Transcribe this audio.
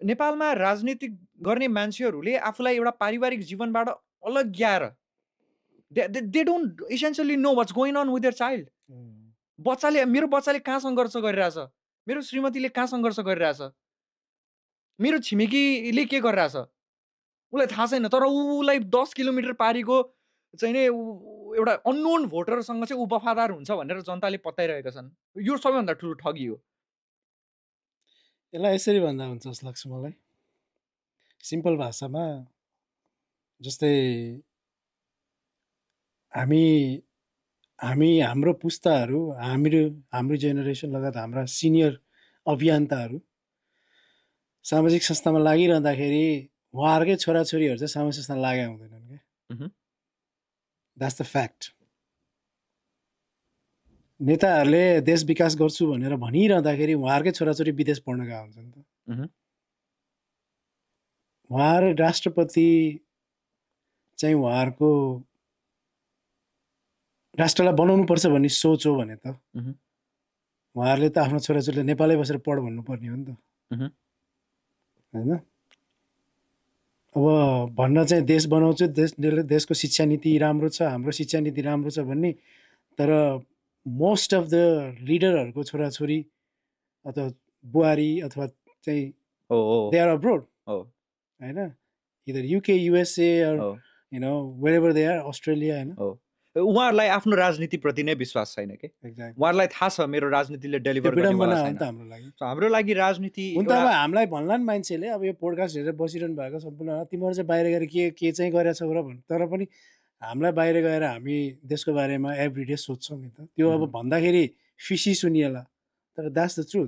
नेपालमा राजनीति गर्ने मान्छेहरूले आफूलाई एउटा पारिवारिक जीवनबाट अलग्याएर they don't essentially know what's going on with their child. मेरो बच्चाले कहाँ सङ्घर्ष गरिरहेछ? मेरो श्रीमतीले कहाँ सङ्घर्ष गरिरहेछ? मेरो छिमेकीले के गरिरहेछ? उसलाई थाहा छैन। तर उसलाई 10 किलोमिटर पारीको चाहिँ नि एउटा अननोन भोटरसँग चाहिँ ऊ वफादार हुन्छ भनेर जनताले पत्याइरहेका छन्। यो सबैभन्दा ठुलो ठगी हो। यसलाई यसरी भन्दा हुन्छ जस्तो लाग्छ मलाई। सिम्पल भाषामा जस्तै हाम्रो पुस्ताहरू, हाम्रो जेनेरेसन लगायत हाम्रा सिनियर अभियन्ताहरू सामाजिक संस्थामा लागिरहँदाखेरि उहाँहरूकै छोराछोरीहरू चाहिँ सामाजिक संस्थामा लागेका हुँदैनन् क्या। That's the fact. नेताहरूले देश विकास गर्छु भनेर भनिरहँदाखेरि उहाँहरूकै छोराछोरी विदेश पढ्न गएको हुन्छ नि त। उहाँहरू राष्ट्रपति चाहिँ उहाँहरूको राष्ट्रलाई बनाउनुपर्छ भन्ने सोच हो भने त उहाँहरूले त आफ्नो छोराछोरीले नेपालै बसेर पढ भन्नुपर्ने हो नि त, होइन? अब भन्न चाहिँ देश बनाउँछु, देशको शिक्षा नीति राम्रो छ, हाम्रो शिक्षा नीति राम्रो छ भन्ने, तर मोस्ट अफ द लिडरहरूको छोराछोरी अथवा बुहारी अथवा चाहिँ दे आर अब्रोड, होइन? Either UK, USA you know wherever they are, Australia, होइन? उहाँहरूलाई आफ्नो राजनीतिप्रति नै विश्वास छैन के। उहाँहरूलाई थाहा छ मेरो राजनीतिले डेलिभर गर्नेवाला छैन। हाम्रो लागि हाम्रो लागि राजनीति हुन त अब हामीलाई भन्ला नि मान्छेले, अब यो पोडकास्ट हेरेर बसिरहनु भएको सम्पूर्ण तिमीहरू चाहिँ बाहिर गएर के चाहिँ गरेछौ र भन्नु, तर पनि हामीलाई बाहिर गएर हामी देशको बारेमा एभ्रिडे सोध्छौँ नि त। त्यो अब भन्दाखेरि फिसी सुनिएला, तर द्याट्स द ट्रुथ।